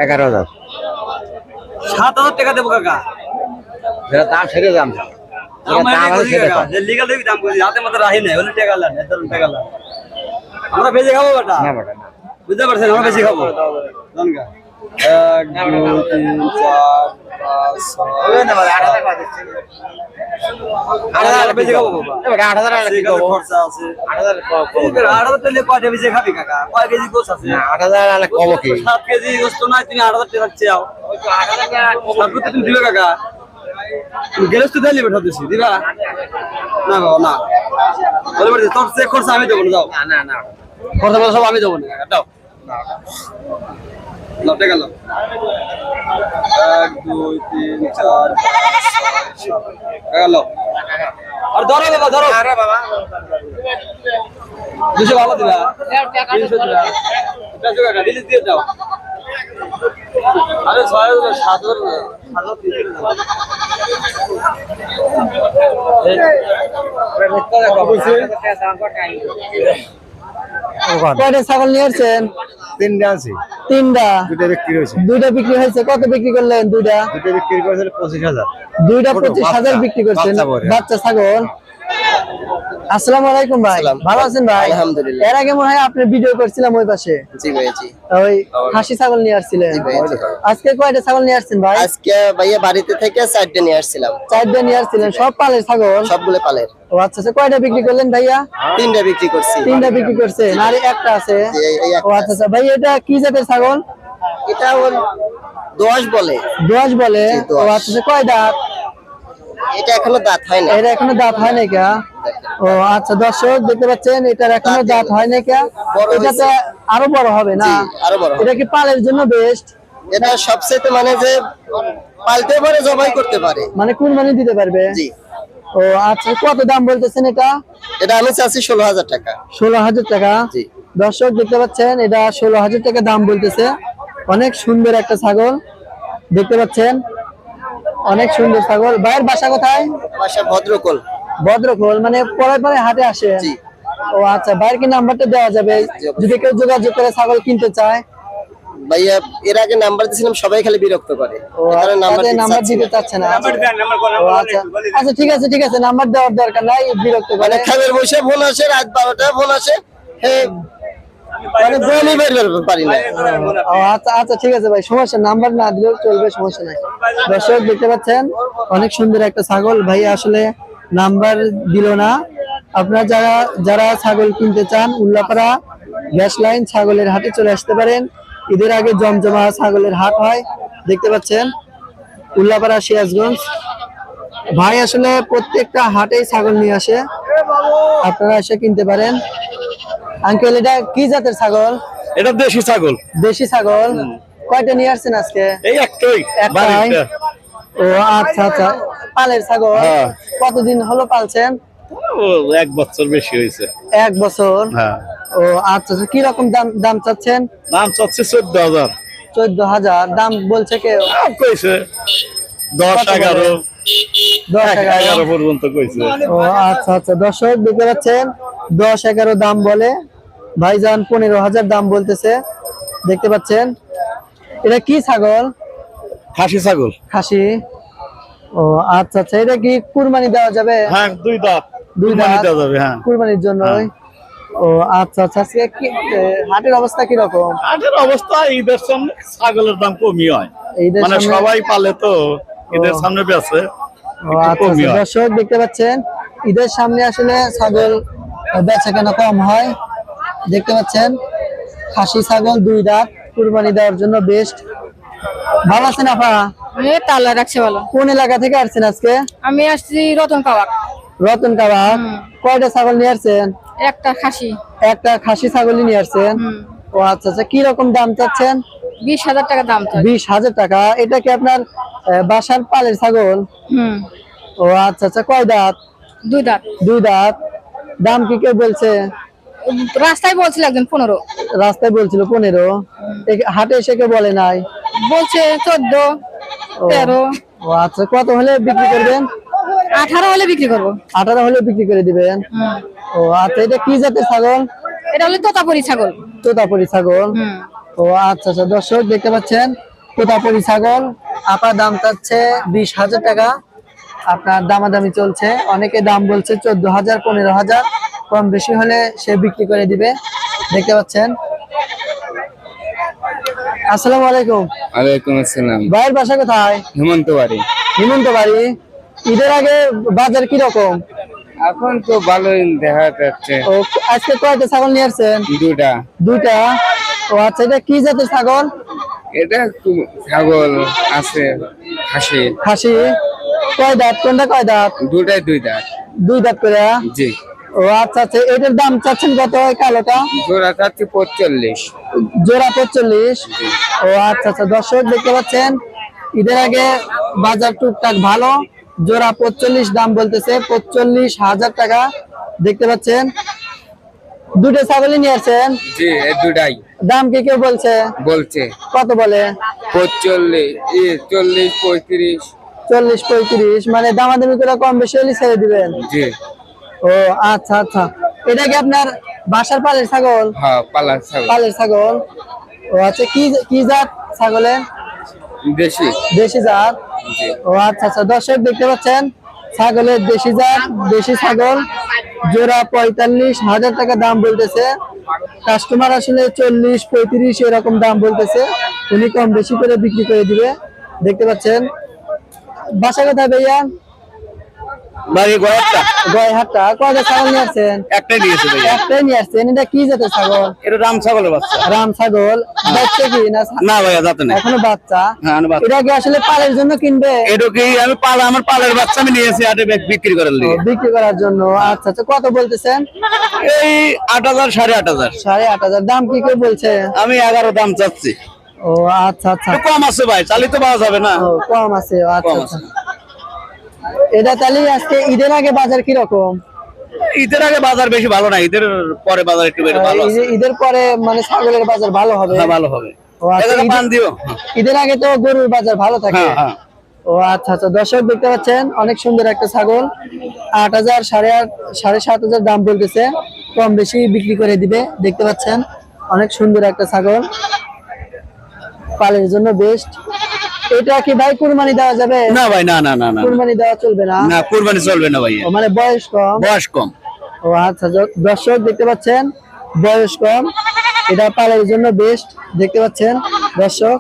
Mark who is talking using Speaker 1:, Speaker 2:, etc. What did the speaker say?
Speaker 1: 11,000
Speaker 2: 7,000 টাকা দেবো কাকা।
Speaker 1: যেটা দাম সেটা দাম
Speaker 2: লিগাল দেখি দাম করি হাতে মতো রাহি নাই হলে টাকা লান টাকা লান আমরা বেশি খাবো বেটা
Speaker 1: না বেটা না
Speaker 2: বুঝতে পারছেন আমরা বেশি খাবো জানগা 1 2 3 4 5 6 8,000 বেশি খাবো বাবা
Speaker 1: 8,000 কি করব
Speaker 2: খরচা আছে
Speaker 1: 8,000
Speaker 2: 8,000 টাকা কয়টা বেশি খাবি কাকা কয় কেজি গোছ আছে
Speaker 1: 8,000 আলে কম কি
Speaker 2: 7 কেজি গোছ তো নাই তুমি 8,000 টাকা চাও
Speaker 1: 8,000 টাকা
Speaker 2: তারপর তুমি দিবে কাকা গেলেস তো দিলি বেটা দিছি দিবা না বাবা না বলে বলে তোর চেক খরচা আমি দেব না যাও
Speaker 1: না না
Speaker 2: খরচা সব আমি দেব না দাও নাও টাকা নাও 1 2 3 4 5 6 টাকা নাও আর ধরো বাবা ধরো
Speaker 1: আরে বাবা
Speaker 2: 200 ভালো দিবা 300 দিবা 200 টাকা দিলে দিয়ে দাও আরে 6,000 7,000
Speaker 3: কয়টা ছাগল নিয়ে আসছেন?
Speaker 1: 3টা আছে
Speaker 3: 3টা।
Speaker 1: 2টা বিক্রি হয়েছে
Speaker 3: 2টা বিক্রি হয়েছে। কত বিক্রি করলেন? 2টা
Speaker 1: 2টা বিক্রি করেছিল 25,000
Speaker 3: 2টা 25,000 বিক্রি করছেন।
Speaker 1: বাচ্চা পরে।
Speaker 3: বাচ্চা ছাগল। আসসালামু আলাইকুম ভাই, ভালো আছেন ভাই?
Speaker 4: আলহামদুলিল্লাহ।
Speaker 3: এর আগে মনে হয় আপনি ভিডিও করছিলাম ওই পাশে,
Speaker 4: জি ভাই জি।
Speaker 3: ওই খাসি ছাগল নিয়ে আসছিলেন।
Speaker 4: জি ভাই, জি।
Speaker 3: আজকে কয়টা ছাগল নিয়ে আসছেন ভাই?
Speaker 4: আজকে ভাইয়া বাড়িতে থেকে 4টে নিয়ে আসছিলাম।
Speaker 3: 4টা নিয়ে আসছিলেন। সব পালের ছাগল?
Speaker 4: সবগুলো পালের।
Speaker 3: ও আচ্ছা আচ্ছা। কয়টা বিক্রি করলেন ভাইয়া?
Speaker 4: 3টা বিক্রি করছি।
Speaker 3: 3টা বিক্রি করছেন আর একটা আছে?
Speaker 4: এই একটা
Speaker 3: ও আচ্ছা আচ্ছা। ভাই এটা কি জাতের ছাগল?
Speaker 4: এটা ওর 10 বলে।
Speaker 3: 10 বলে?
Speaker 4: জি,
Speaker 3: ও
Speaker 4: 10
Speaker 3: আচ্ছা আচ্ছা। কয় দাঁত?
Speaker 4: এটা এখনো দাঁত হয় না।
Speaker 3: এটা এখনো দাঁত হয় নাই কা? ও আচ্ছা, দর্শক দেখতে পাচ্ছেন এটার এখনো দাঁত হয় নাই কা?
Speaker 4: বড়
Speaker 3: এটাতে আরো বড় হবে না?
Speaker 4: জি, আরো বড় হবে।
Speaker 3: এটা কি পালের জন্য বেস্ট?
Speaker 4: এটা সবচেয়ে মানে যে পালতে পারে জবাই করতে পারে।
Speaker 3: মানে কুরবানি দিতে পারবে?
Speaker 4: জি।
Speaker 3: ও আচ্ছা। কত দাম বলতেছেন এটা?
Speaker 4: এটা আমি চাচ্ছি 16,000 টাকা।
Speaker 3: 16,000 টাকা?
Speaker 4: জি।
Speaker 3: দর্শক দেখতে পাচ্ছেন এটা 16,000 টাকা দাম বলতেছে। অনেক সুন্দর একটা ছাগল দেখতে পাচ্ছেন, অনেক সুন্দর ছাগল। ভাইয়ের বাসা কোথায়?
Speaker 4: বাসা ভদ্রকোল।
Speaker 3: ভদ্রকোল। মানে পরে পরে হাটে আসে?
Speaker 4: জি।
Speaker 3: ও আচ্ছা। ভাইয়ের কি নাম্বারটা দেওয়া যাবে যদি কেউ যোগাযোগ করে ছাগল কিনতে চায়?
Speaker 4: ভাইয়া এর আগে নাম্বার দিয়েছিলাম, সবাই খালি বিরক্ত করে।
Speaker 3: ও
Speaker 4: এখানে নাম্বার
Speaker 3: নাম্বার দিতে চাচ্ছে না? ও আচ্ছা আচ্ছা, ঠিক আছে ঠিক আছে, নাম্বার দেওয়ার দরকার নাই, বিরক্ত করে।
Speaker 4: মানে খাবার বসে ফোন আসে, রাত 12টায় ফোন আসে, মানে বলি বের করতে পারি না।
Speaker 3: ও আচ্ছা আচ্ছা, ঠিক আছে ভাই, সমস্যা, নাম্বার না দিলেও চলবে, সমস্যা নাই। দর্শক দেখতে পাচ্ছেন অনেক সুন্দর একটা ছাগল। ভাই আসলে নাম্বার দিল না। আপনারা যারা যারা ছাগল কিনতে চান উল্লাপাড়া গ্যাস লাইন ছাগলের হাটে চলে আসতে পারেন। ঈদের আগে জমজমা ছাগলের হাট হয়, দেখতে পাচ্ছেন উল্লাপাড়া সিরাজগঞ্জ। ভাই আসলে প্রত্যেকটা হাটেই ছাগল নিয়ে আসে, আপনারা এসে কিনতে পারেন। আঙ্কেল এটা কি জাতের ছাগল?
Speaker 2: এটা দেশি ছাগল।
Speaker 3: দেশি ছাগল। কয়টা নিয়ে আসছেন আজকে?
Speaker 2: এই একটাই
Speaker 3: একটাই? ও আচ্ছা আচ্ছা। পালের ছাগল?
Speaker 2: হ্যাঁ।
Speaker 3: কতদিন হলো পালছেন?
Speaker 2: 1 বছর বেশি হয়েছে।
Speaker 3: 1 বছর?
Speaker 2: হ্যাঁ।
Speaker 3: ও আচ্ছা আচ্ছা। কি রকম দাম দাম চাচ্ছেন?
Speaker 2: দাম চাচ্ছে 14,000।
Speaker 3: 14,000 দাম বলছে কেউ?
Speaker 2: দাম কইছে 10 11
Speaker 3: 10 11?
Speaker 2: 11 পর্যন্ত কইছে।
Speaker 3: ও আচ্ছা আচ্ছা। দর্শক দেখতে পাচ্ছেন 10 11 দাম বলে, ভাইজান 15,000 দাম বলতেছে, দেখতে পাচ্ছেন। এটা কি ছাগল?
Speaker 2: খাসি ছাগল।
Speaker 3: খাসি? ও আচ্ছা আচ্ছা। এটা কি কুরবানি দেওয়া যাবে?
Speaker 2: হ্যাঁ, 2 দাঁত।
Speaker 3: দুই
Speaker 2: কুরবানি
Speaker 3: দাঁত?
Speaker 2: দেওয়া যাবে, হ্যাঁ।
Speaker 3: কুরবানির জন্য? ও আচ্ছা আচ্ছা। আজকে হাটের অবস্থা কি রকম?
Speaker 2: হাটের অবস্থা ঈদের সামনে ছাগলের দাম কমই হয়,
Speaker 3: ঈদের
Speaker 2: মানে
Speaker 3: সামনে?
Speaker 2: সবাই পালে তো ঈদের সামনে বেচে
Speaker 3: ও আচ্ছা আচ্ছা। দর্শক দেখতে পাচ্ছেন ঈদের সামনে আসলে ছাগল বেচা কেনা কম হয়, দেখতে পাচ্ছেন। খাসি ছাগল 2 দাঁত, কুরবানি দেওয়ার জন্য বেস্ট। ভালো আছেন আপা?
Speaker 5: তালা রাখছে ভালো।
Speaker 3: কোন এলাকা থেকে আসছেন আজকে?
Speaker 5: আমি আসছি রতন কাবাক।
Speaker 3: রতন কাবাক। কয়টা ছাগল নিয়ে আসছেন?
Speaker 5: একটা খাসি।
Speaker 3: একটা খাসি ছাগলই নিয়ে আসছেন? ও আচ্ছা আচ্ছা। কি রকম দাম চাচ্ছেন?
Speaker 5: 20,000 টাকা দাম তো।
Speaker 3: 20,000 টাকা? এটা কি আপনার বাসার পালের ছাগল? ও আচ্ছা আচ্ছা। কয় দাঁত?
Speaker 5: 2 দাঁত।
Speaker 3: 2 দাঁত। দাম কি কেউ বলছে?
Speaker 5: রাস্তায় বলছিল একজন 15।
Speaker 3: রাস্তায় বলছিল 15? হাটে এসে কেউ বলে নাই?
Speaker 5: বলছে 14 13।
Speaker 3: ও আচ্ছা। কত হলে বিক্রি করবেন?
Speaker 5: 18 হলে বিক্রি করবো।
Speaker 3: 18 হলে বিক্রি করে দিবেন? ও আচ্ছা। এটা কি জাতের ছাগল?
Speaker 5: এটা হলে তোতাপুরি ছাগল।
Speaker 3: তোতাপুরি ছাগল? ও আচ্ছা আচ্ছা, দর্শক দেখতে পাচ্ছেন তোতাপুরি ছাগল, আপা দাম চাচ্ছে 20,000 টাকা। আপনার দামাদামি চলছে, অনেকে দাম বলছে 14,000 15,000, কম বেশি হলে সে বিক্রি করে দিবে। দেখতে পাচ্ছেন। আসসালামু আলাইকুম।
Speaker 6: ওয়ালাইকুম আসসালাম।
Speaker 3: ভাইয়ের বাসা কোথায়?
Speaker 6: হেমন্ত বাড়ি।
Speaker 3: হিমন্ত বাড়ি। ঈদের আগে বাজার কি রকম?
Speaker 6: এখন তো ভালোই দেখা যাচ্ছে।
Speaker 3: ও আজকে কয়টা ছাগল নিয়ে আসছেন?
Speaker 6: দুটা।
Speaker 3: দুইটা। ও আচ্ছা, এটা কি জাতের ছাগল?
Speaker 6: এটা ছাগল আছে খাসি।
Speaker 3: খাসি। কয় দাঁত? কোনটা কয় দাঁত?
Speaker 6: দুটাই দুই দাঁত।
Speaker 3: দুই দাঁত করে।
Speaker 6: জি।
Speaker 3: ও আচ্ছা আচ্ছা, এটার দাম চাচ্ছেন কত? ওই কালোটা
Speaker 6: জোড়া চাচ্ছি 45।
Speaker 3: জোড়া 45। ও আচ্ছা আচ্ছা, দর্শক দেখতে পাচ্ছেন ঈদের আগে বাজার টুকটাক ভালো, জোড়া 45 দাম বলতেছে, 45,000 টাকা। দেখতে পাচ্ছেন দুটো ছাগলই নিয়ে আসছেন।
Speaker 6: জি, এই দুটাই।
Speaker 3: দাম কি কেউ বলছে?
Speaker 6: বলছে
Speaker 3: কত বলে?
Speaker 6: 45, 40, 35।
Speaker 3: 40-35, মানে দামাদামি করে কম বেশি হলে ছেড়ে দিবেন।
Speaker 6: জি।
Speaker 3: ও আচ্ছা আচ্ছা, এটা কি আপনার বাসার পালের ছাগল?
Speaker 6: হ্যাঁ, পালার ছাগল।
Speaker 3: পালের ছাগল। ও আচ্ছা, কি কি জাত ছাগলের?
Speaker 6: দেশি।
Speaker 3: দেশি জাত।
Speaker 6: জি।
Speaker 3: ও আচ্ছা আচ্ছা, দর্শক দেখতে পাচ্ছেন ছাগলের দেশি জাত, দেশি ছাগল, জোড়া 45,000 টাকা দাম বলতেছে। কাস্টমার আসলে 40-35 এরকম দাম বলতেছে, উনি কম বেশি করে বিক্রি করে দিবে। দেখতে পাচ্ছেন। বাসা কোথায় ভাইয়া?
Speaker 1: বাড়ি গড়াটা
Speaker 3: গয়হাটটা। কয়টা ছাগল নিয়ে আসছেন?
Speaker 1: একটাই নিয়েছে ভাইয়া।
Speaker 3: একটাই নিয়ে আসছেন। এটা কি জাতের ছাগল?
Speaker 1: এটা রাম ছাগলের বাচ্চা।
Speaker 3: রাম ছাগল। বাচ্চা কি না?
Speaker 1: না ভাইয়া, যাতে না।
Speaker 3: এখনো বাচ্চা।
Speaker 1: হ্যাঁ, বাচ্চা।
Speaker 3: এটা কি আসলে পালের জন্য কিনবে?
Speaker 1: এটা কি আমি আমার পালের বাচ্চা আমি নিয়েছি আটে বিক্রি করার
Speaker 3: ও,
Speaker 1: লিগে।
Speaker 3: বিক্রি করার জন্য। আচ্ছা আচ্ছা, কত বলতেছেন?
Speaker 1: এই 8,000 8,500।
Speaker 3: 8,500 দাম কি কেউ বলছে?
Speaker 1: আমি 11 দাম চাচ্ছি।
Speaker 3: ও আচ্ছা আচ্ছা,
Speaker 1: একটু কম আছে ভাই, চালিত পাওয়া যাবে না।
Speaker 3: ও কম আছে। আচ্ছা
Speaker 1: কম
Speaker 3: আচ্ছা,
Speaker 1: আছে।
Speaker 3: এটা তাহলে আজকে ঈদের আগে বাজার কি রকম?
Speaker 1: ঈদের আগে বাজার বেশি ভালো না, ঈদের পরে বাজার একটু বেশি ভালো আছে।
Speaker 3: ঈদের পরে মানে ছাগলের বাজার ভালো হবে।
Speaker 1: হ্যাঁ, ভালো হবে।
Speaker 3: ও আচ্ছা,
Speaker 1: এটাকে পান দিও।
Speaker 3: ঈদের আগে তো গরুর বাজার ভালো থাকে।
Speaker 1: হ্যাঁ, হ্যাঁ।
Speaker 3: ও আচ্ছা আচ্ছা, দর্শক দেখতে পাচ্ছেন অনেক সুন্দর একটা ছাগল, 8,000 7,500 দাম বলতেছে, কম বেশি বিক্রি করে দিবে। দেখতে পাচ্ছেন অনেক সুন্দর একটা ছাগল, পালের জন্য বেস্ট। এটা কি ভাই কুরবানি দেওয়া যাবে?
Speaker 1: না ভাই, না না না না
Speaker 3: কুরবানি দেওয়া চলবে না?
Speaker 1: না, কুরবানি চলবে না ভাই,
Speaker 3: ও মানে বয়স কম।
Speaker 1: বয়স কম।
Speaker 3: ও আচ্ছা, দর্শক দেখতে পাচ্ছেন বয়স কম, এটা পালের জন্য বেস্ট। দেখতে পাচ্ছেন দর্শক।